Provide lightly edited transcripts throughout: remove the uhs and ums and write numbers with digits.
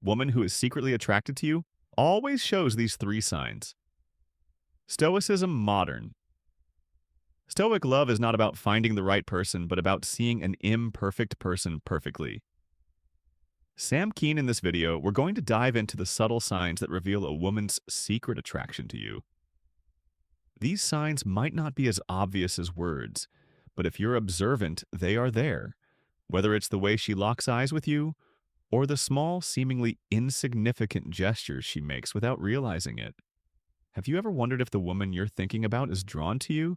woman who is secretly attracted to you always shows these three signs. Stoicism modern. Stoic love is not about finding the right person, but about seeing an imperfect person perfectly. Sam Keen in this video, we're going to dive into the subtle signs that reveal a woman's secret attraction to you. These signs might not be as obvious as words, but if you're observant, they are there, whether it's the way she locks eyes with you or the small, seemingly insignificant gestures she makes without realizing it. Have you ever wondered if the woman you're thinking about is drawn to you,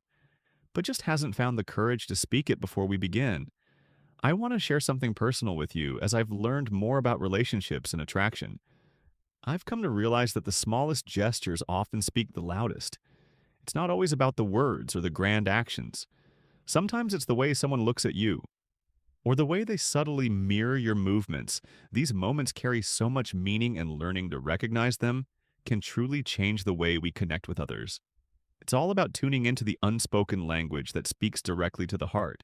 but just hasn't found the courage to speak it before we begin? I want to share something personal with you as I've learned more about relationships and attraction. I've come to realize that the smallest gestures often speak the loudest. It's not always about the words or the grand actions. Sometimes it's the way someone looks at you, or the way they subtly mirror your movements. These moments carry so much meaning, and learning to recognize them can truly change the way we connect with others. It's all about tuning into the unspoken language that speaks directly to the heart.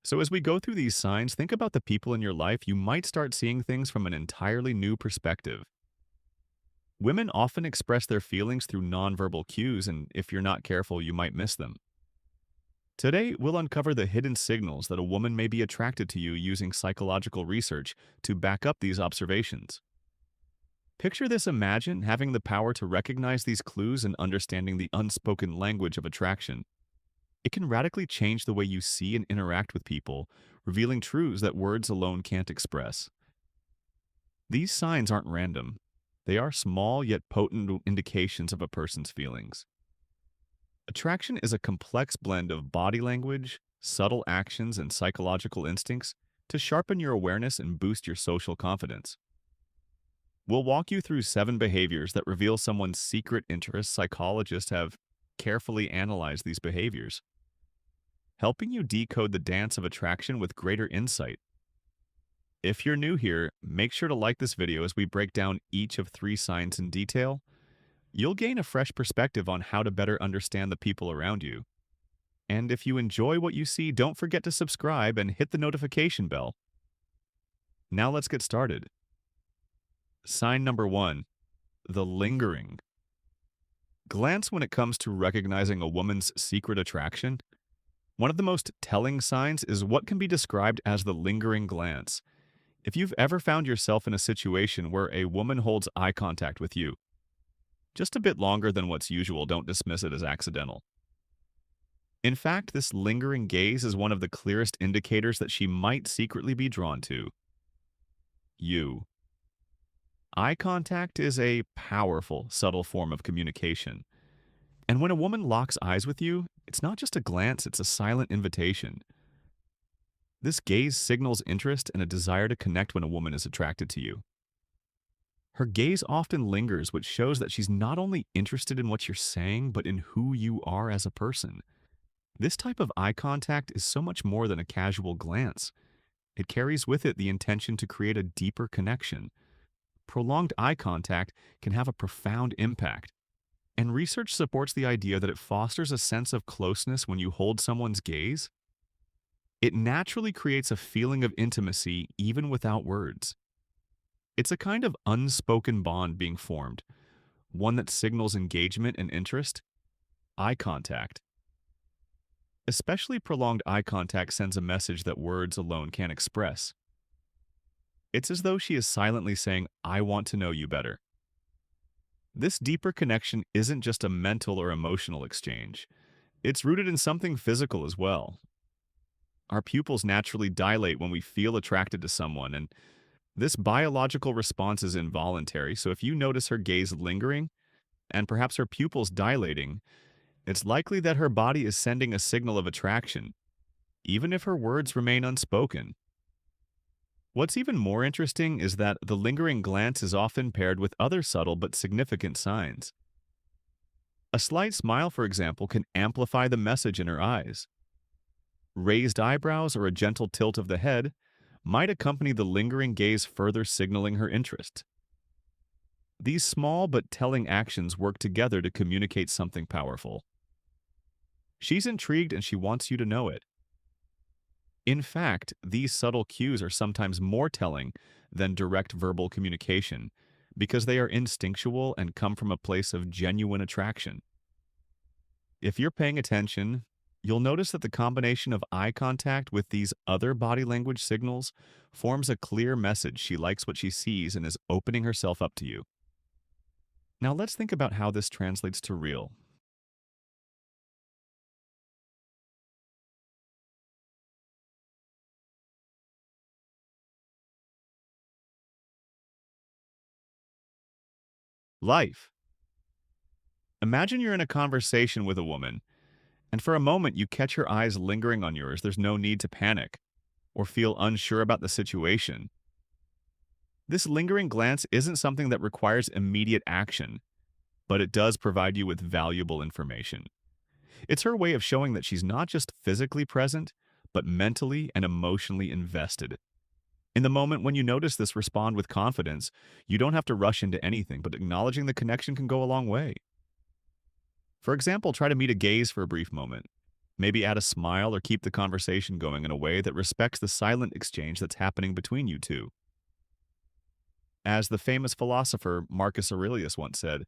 So as we go through these signs, think about the people in your life. You might start seeing things from an entirely new perspective. Women often express their feelings through nonverbal cues, and if you're not careful, you might miss them. Today, we'll uncover the hidden signals that a woman may be attracted to you using psychological research to back up these observations. Picture this: imagine having the power to recognize these clues and understanding the unspoken language of attraction. It can radically change the way you see and interact with people, revealing truths that words alone can't express. These signs aren't random. They are small yet potent indications of a person's feelings. Attraction is a complex blend of body language, subtle actions, and psychological instincts to sharpen your awareness and boost your social confidence. We'll walk you through 7 behaviors that reveal someone's secret interests. Psychologists have carefully analyzed these behaviors, helping you decode the dance of attraction with greater insight. If you're new here, make sure to like this video as we break down each of 3 signs in detail. You'll gain a fresh perspective on how to better understand the people around you. And if you enjoy what you see, don't forget to subscribe and hit the notification bell. Now let's get started. Sign number 1, the lingering glance. When it comes to recognizing a woman's secret attraction, one of the most telling signs is what can be described as the lingering glance. If you've ever found yourself in a situation where a woman holds eye contact with you, just a bit longer than what's usual, don't dismiss it as accidental. In fact, this lingering gaze is one of the clearest indicators that she might secretly be drawn to you. Eye contact is a powerful, subtle form of communication. And when a woman locks eyes with you, it's not just a glance, it's a silent invitation. This gaze signals interest and a desire to connect when a woman is attracted to you. Her gaze often lingers, which shows that she's not only interested in what you're saying, but in who you are as a person. This type of eye contact is so much more than a casual glance. It carries with it the intention to create a deeper connection. Prolonged eye contact can have a profound impact, and research supports the idea that it fosters a sense of closeness. When you hold someone's gaze, it naturally creates a feeling of intimacy even without words. It's a kind of unspoken bond being formed, one that signals engagement and interest. Eye contact. Especially prolonged eye contact sends a message that words alone can't express. It's as though she is silently saying, "I want to know you better." This deeper connection isn't just a mental or emotional exchange. It's rooted in something physical as well. Our pupils naturally dilate when we feel attracted to someone, and this biological response is involuntary. So if you notice her gaze lingering, and perhaps her pupils dilating, it's likely that her body is sending a signal of attraction, even if her words remain unspoken. What's even more interesting is that the lingering glance is often paired with other subtle but significant signs. A slight smile, for example, can amplify the message in her eyes. Raised eyebrows or a gentle tilt of the head might accompany the lingering gaze, further signaling her interest. These small but telling actions work together to communicate something powerful. She's intrigued and she wants you to know it. In fact, these subtle cues are sometimes more telling than direct verbal communication because they are instinctual and come from a place of genuine attraction. If you're paying attention, you'll notice that the combination of eye contact with these other body language signals forms a clear message she likes what she sees and is opening herself up to you. Now let's think about how this translates to real life. Imagine you're in a conversation with a woman, and for a moment you catch her eyes lingering on yours. There's no need to panic or feel unsure about the situation. This lingering glance isn't something that requires immediate action, but it does provide you with valuable information. It's her way of showing that she's not just physically present, but mentally and emotionally invested. In the moment when you notice this, respond with confidence. You don't have to rush into anything, but acknowledging the connection can go a long way. For example, try to meet a gaze for a brief moment. Maybe add a smile or keep the conversation going in a way that respects the silent exchange that's happening between you two. As the famous philosopher Marcus Aurelius once said,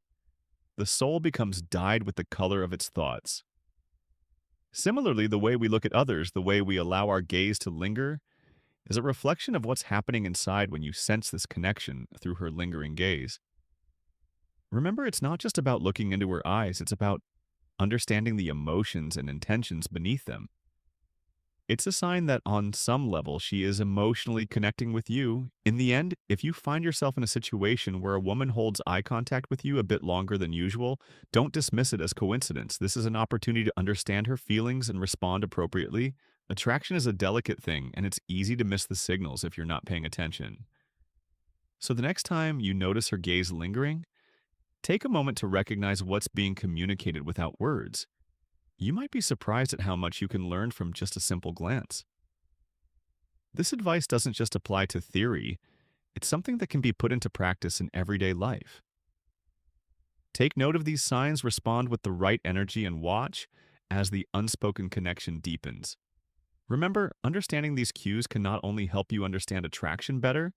the soul becomes dyed with the color of its thoughts. Similarly, the way we look at others, the way we allow our gaze to linger, is a reflection of what's happening inside when you sense this connection through her lingering gaze. Remember, it's not just about looking into her eyes, it's about understanding the emotions and intentions beneath them. It's a sign that on some level she is emotionally connecting with you. In the end, if you find yourself in a situation where a woman holds eye contact with you a bit longer than usual, don't dismiss it as coincidence. This is an opportunity to understand her feelings and respond appropriately. Attraction is a delicate thing, and it's easy to miss the signals if you're not paying attention. So the next time you notice her gaze lingering, take a moment to recognize what's being communicated without words. You might be surprised at how much you can learn from just a simple glance. This advice doesn't just apply to theory, it's something that can be put into practice in everyday life. Take note of these signs, respond with the right energy, and watch as the unspoken connection deepens. Remember, understanding these cues can not only help you understand attraction better,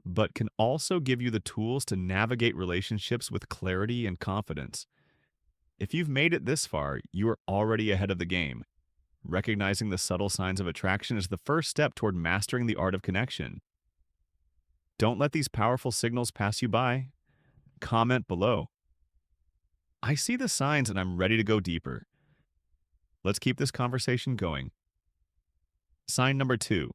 but can also give you the tools to navigate relationships with clarity and confidence. If you've made it this far, you are already ahead of the game. Recognizing the subtle signs of attraction is the first step toward mastering the art of connection. Don't let these powerful signals pass you by. Comment below. I see the signs and I'm ready to go deeper. Let's keep this conversation going. Sign number 2,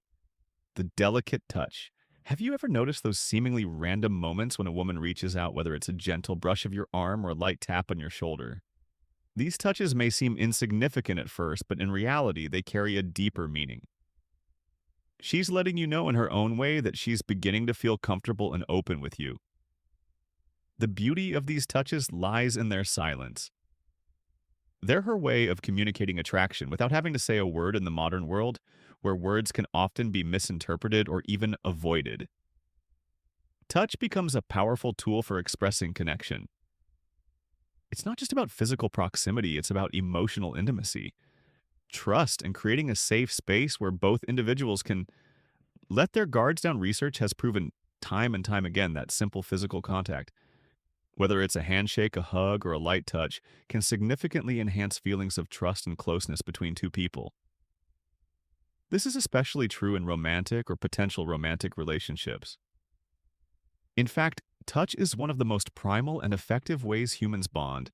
the delicate touch. Have you ever noticed those seemingly random moments when a woman reaches out, whether it's a gentle brush of your arm or a light tap on your shoulder? These touches may seem insignificant at first, but in reality, they carry a deeper meaning. She's letting you know in her own way that she's beginning to feel comfortable and open with you. The beauty of these touches lies in their silence. They're her way of communicating attraction without having to say a word in the modern world, where words can often be misinterpreted or even avoided. Touch becomes a powerful tool for expressing connection. It's not just about physical proximity, it's about emotional intimacy, trust, and creating a safe space where both individuals can let their guards down. Research has proven time and time again that simple physical contact, whether it's a handshake, a hug, or a light touch, can significantly enhance feelings of trust and closeness between two people. This is especially true in romantic or potential romantic relationships. In fact, touch is one of the most primal and effective ways humans bond,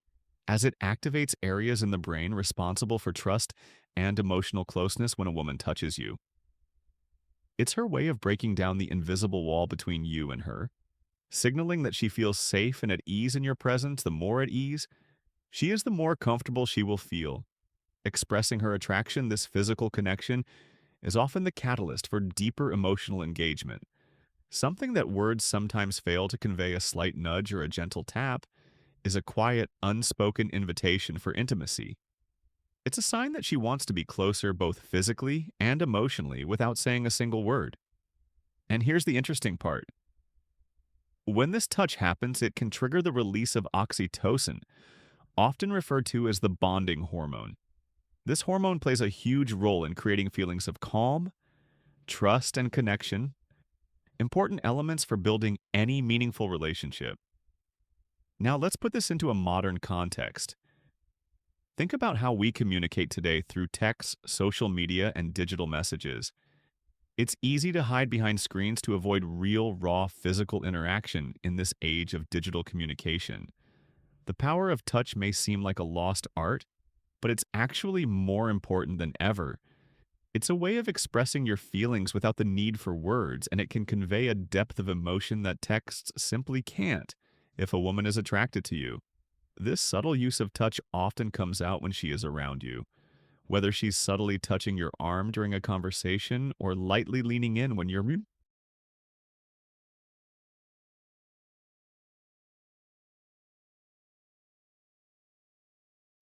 as it activates areas in the brain responsible for trust and emotional closeness when a woman touches you. It's her way of breaking down the invisible wall between you and her, signaling that she feels safe and at ease in your presence. The more at ease she is, the more comfortable she will feel. Expressing her attraction, this physical connection, is often the catalyst for deeper emotional engagement. Something that words sometimes fail to convey. A slight nudge or a gentle tap is a quiet, unspoken invitation for intimacy. It's a sign that she wants to be closer both physically and emotionally without saying a single word. And here's the interesting part. When this touch happens, it can trigger the release of oxytocin, often referred to as the bonding hormone. This hormone plays a huge role in creating feelings of calm, trust, and connection. important elements for building any meaningful relationship. Now, let's put this into a modern context. Think about how we communicate today through text, social media, and digital messages. It's easy to hide behind screens to avoid real, raw physical interaction in this age of digital communication. The power of touch may seem like a lost art, but it's actually more important than ever. It's a way of expressing your feelings without the need for words, and it can convey a depth of emotion that text simply can't if a woman is attracted to you. This subtle use of touch often comes out when she is around you, whether she's subtly touching your arm during a conversation or lightly leaning in when you're.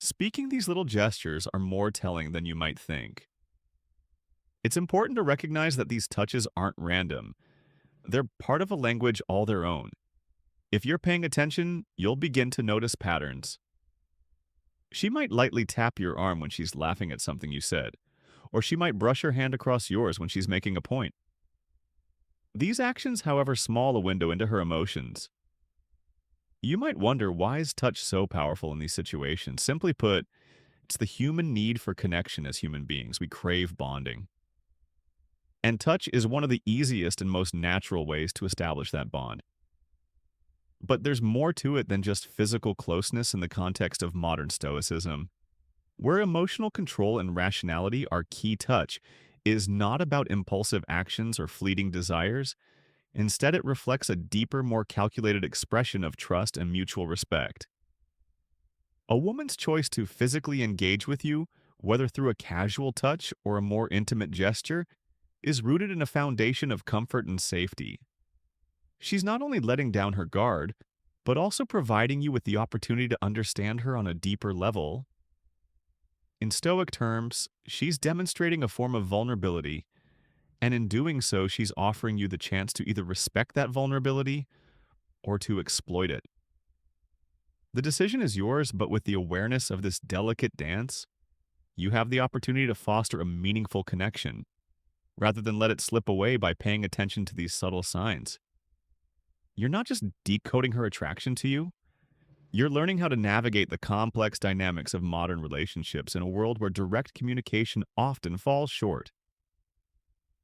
Speaking, these little gestures are more telling than you might think. It's important to recognize that these touches aren't random. They're part of a language all their own. If you're paying attention, you'll begin to notice patterns. She might lightly tap your arm when she's laughing at something you said, or she might brush her hand across yours when she's making a point. These actions, however small a window into her emotions. You might wonder, why is touch so powerful in these situations? Simply put, it's the human need for connection as human beings. We crave bonding. And touch is one of the easiest and most natural ways to establish that bond. But there's more to it than just physical closeness in the context of modern Stoicism. Where emotional control and rationality are key, touch is not about impulsive actions or fleeting desires. Instead, it reflects a deeper, more calculated expression of trust and mutual respect. A woman's choice to physically engage with you, whether through a casual touch or a more intimate gesture, is rooted in a foundation of comfort and safety. She's not only letting down her guard, but also providing you with the opportunity to understand her on a deeper level. In Stoic terms, she's demonstrating a form of vulnerability, and in doing so, she's offering you the chance to either respect that vulnerability or to exploit it. The decision is yours, but with the awareness of this delicate dance, you have the opportunity to foster a meaningful connection, rather than let it slip away by paying attention to these subtle signs. You're not just decoding her attraction to you, you're learning how to navigate the complex dynamics of modern relationships in a world where direct communication often falls short.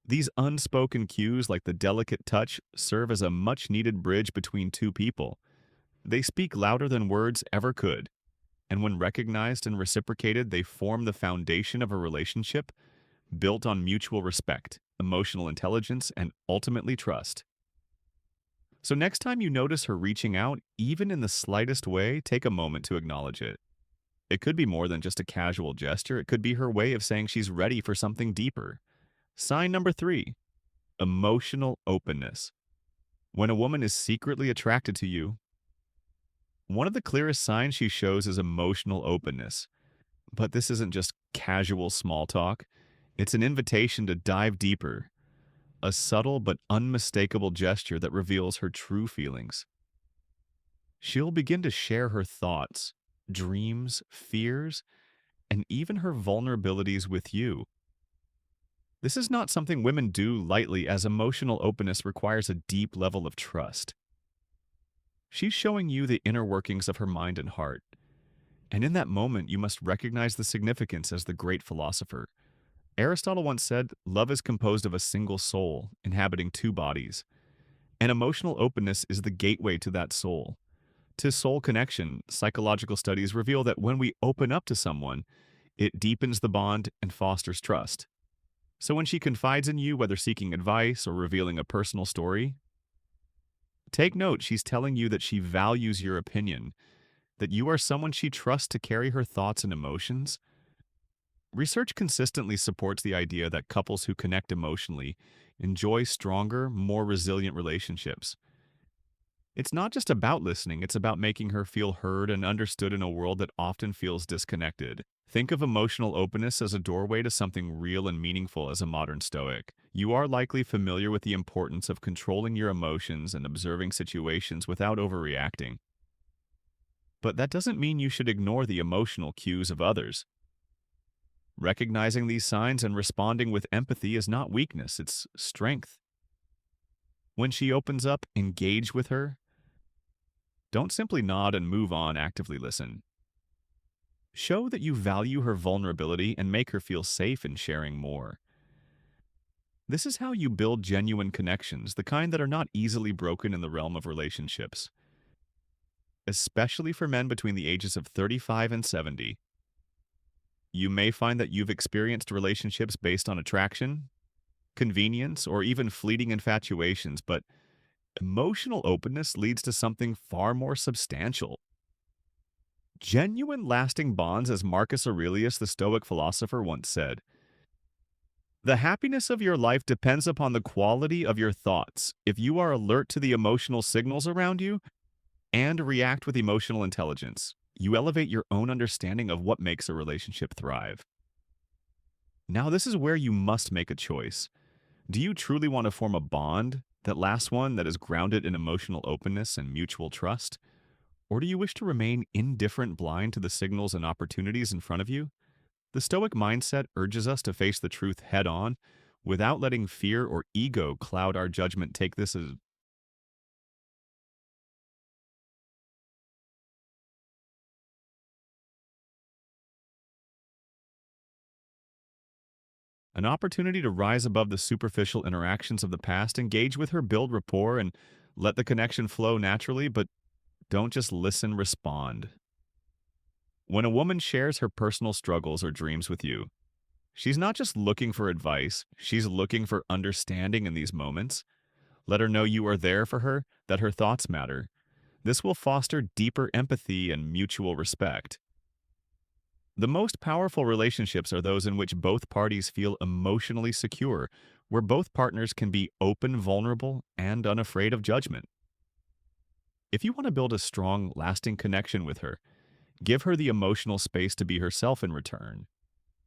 These unspoken cues, like the delicate touch, serve as a much-needed bridge between two people. They speak louder than words ever could, and when recognized and reciprocated, they form the foundation of a relationship built on mutual respect, emotional intelligence, and ultimately trust. So next time you notice her reaching out, even in the slightest way, take a moment to acknowledge it. It could be more than just a casual gesture. It could be her way of saying she's ready for something deeper. Sign number 3, emotional openness. When a woman is secretly attracted to you, one of the clearest signs she shows is emotional openness. But this isn't just casual small talk. It's an invitation to dive deeper, a subtle but unmistakable gesture that reveals her true feelings. She'll begin to share her thoughts, dreams, fears, and even her vulnerabilities with you. This is not something women do lightly, as emotional openness requires a deep level of trust. She's showing you the inner workings of her mind and heart, and in that moment you must recognize the significance as the great philosopher. Aristotle once said, "Love is composed of a single soul, inhabiting two bodies." And emotional openness is the gateway to that soul. To soul connection, psychological studies reveal that when we open up to someone, it deepens the bond and fosters trust. So when she confides in you, whether seeking advice or revealing a personal story, take note, she's telling you that she values your opinion, that you are someone she trusts to carry her thoughts and emotions. Research consistently supports the idea that couples who connect emotionally enjoy stronger, more resilient relationships. It's not just about listening, it's about making her feel heard and understood in a world that often feels disconnected. Think of emotional openness as a doorway to something real and meaningful as a modern Stoic. You are likely familiar with the importance of controlling your emotions and observing situations without overreacting. But that doesn't mean you should ignore the emotional cues of others. Recognizing these signs and responding with empathy is not weakness, it's strength. When she opens up, engage with her. Don't simply nod and move on, actively listen. Show that you value her vulnerability and make her feel safe in sharing more. This is how you build genuine connections, the kind that are not easily broken in the realm of relationships. Especially for men between the ages of 35 and 70. You may find that you've experienced relationships based on attraction, convenience, or even fleeting infatuations, but emotional openness leads to something far more substantial. Genuine lasting bonds, as Marcus Aurelius, the Stoic philosopher, once said. The happiness of your life depends upon the quality of your thoughts. If you are alert to the emotional signals around you and react with emotional intelligence, you elevate your own understanding of what makes a relationship thrive. Now, this is where you must make a choice. Do you truly want to form a bond, that last one that is grounded in emotional openness and mutual trust? Or do you wish to remain indifferent, blind to the signals and opportunities in front of you? The Stoic mindset urges us to face the truth head on without letting fear or ego cloud our judgment. Take this as an opportunity to rise above the superficial interactions of the past, engage with her, build rapport, and let the connection flow naturally, but don't just listen, respond. When a woman shares her personal struggles or dreams with you, she's not just looking for advice, she's looking for understanding in these moments. Let her know you are there for her, that her thoughts matter. This will foster deeper empathy and mutual respect. The most powerful relationships are those in which both parties feel emotionally secure, where both partners can be open, vulnerable, and unafraid of judgment. If you want to build a strong, lasting connection with her, give her the emotional space to be herself in return.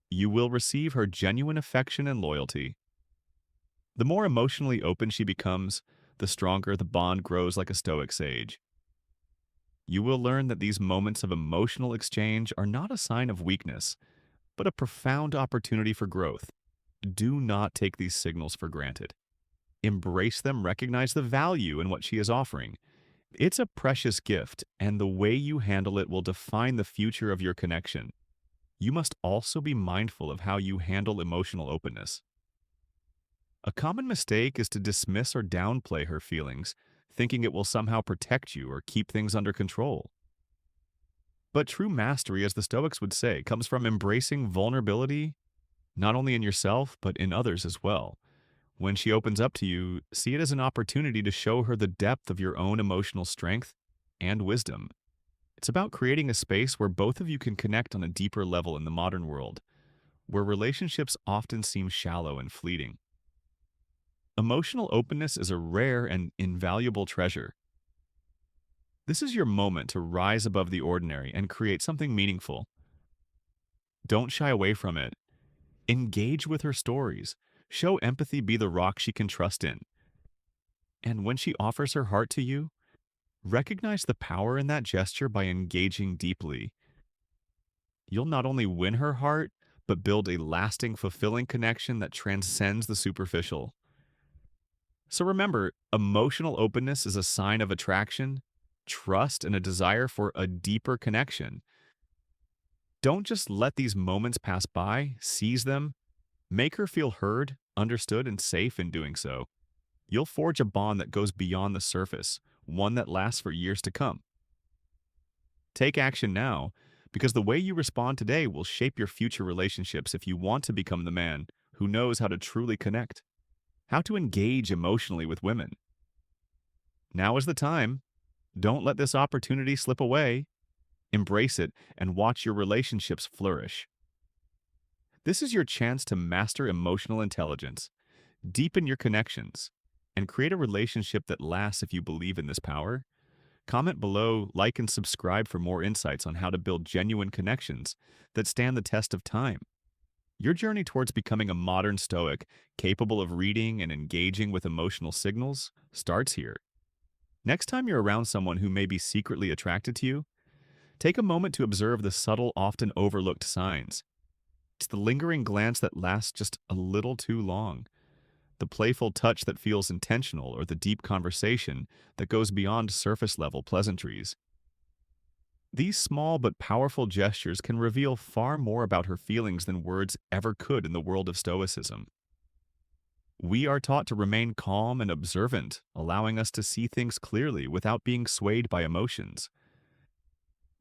You will receive her genuine affection and loyalty. The more emotionally open she becomes, the stronger the bond grows like a Stoic sage. You will learn that these moments of emotional exchange are not a sign of weakness, but a profound opportunity for growth. Do not take these signals for granted. Embrace them, recognize the value in what she is offering. It's a precious gift, and the way you handle it will define the future of your connection. You must also be mindful of how you handle emotional openness. A common mistake is to dismiss or downplay her feelings, thinking it will somehow protect you or keep things under control. But true mastery, as the Stoics would say, comes from embracing vulnerability, not only in yourself, but in others as well. When she opens up to you, see it as an opportunity to show her the depth of your own emotional strength and wisdom. It's about creating a space where both of you can connect on a deeper level in the modern world, where relationships often seem shallow and fleeting. Emotional openness is a rare and invaluable treasure. This is your moment to rise above the ordinary and create something meaningful. Don't shy away from it. Engage with her stories. Show empathy, be the rock she can trust in. And when she offers her heart to you, recognize the power in that gesture by engaging deeply. You'll not only win her heart, but build a lasting, fulfilling connection that transcends the superficial. So remember, emotional openness is a sign of attraction, trust, and a desire for a deeper connection. Don't just let these moments pass by, seize them. Make her feel heard, understood, and safe in doing so. You'll forge a bond that goes beyond the surface, one that lasts for years to come. Take action now, because the way you respond today will shape your future relationships if you want to become the man who knows how to truly connect, how to engage emotionally with women. Now is the time. Don't let this opportunity slip away. Embrace it and watch your relationships flourish. This is your chance to master emotional intelligence, deepen your connections, and create a relationship that lasts. If you believe in this power, comment below, like, and subscribe for more insights on how to build genuine connections that stand the test of time. Your journey towards becoming a modern Stoic, capable of reading and engaging with emotional signals, starts here. Next time you're around someone who may be secretly attracted to you, take a moment to observe the subtle, often overlooked signs. It's the lingering glance that lasts just a little too long, the playful touch that feels intentional, or the deep conversation that goes beyond surface-level pleasantries. These small but powerful gestures can reveal far more about her feelings than words ever could in the world of Stoicism. We are taught to remain calm and observant, allowing us to see things clearly without being swayed by emotions.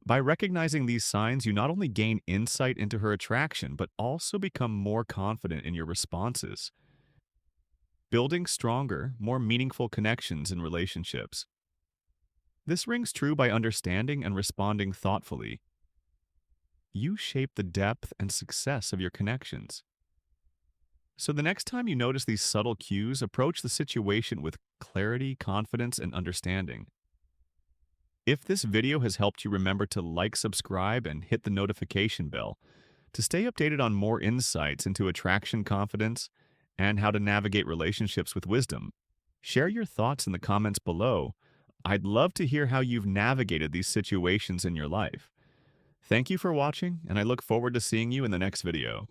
By recognizing these signs, you not only gain insight into her attraction, but also become more confident in your responses, building stronger, more meaningful connections in relationships. This rings true by understanding and responding thoughtfully. You shape the depth and success of your connections. So the next time you notice these subtle cues, approach the situation with clarity, confidence, and understanding. If this video has helped you, remember to like, subscribe, and hit the notification bell to stay updated on more insights into attraction, confidence, and how to navigate relationships with wisdom. Share your thoughts in the comments below. I'd love to hear how you've navigated these situations in your life. Thank you for watching, and I look forward to seeing you in the next video.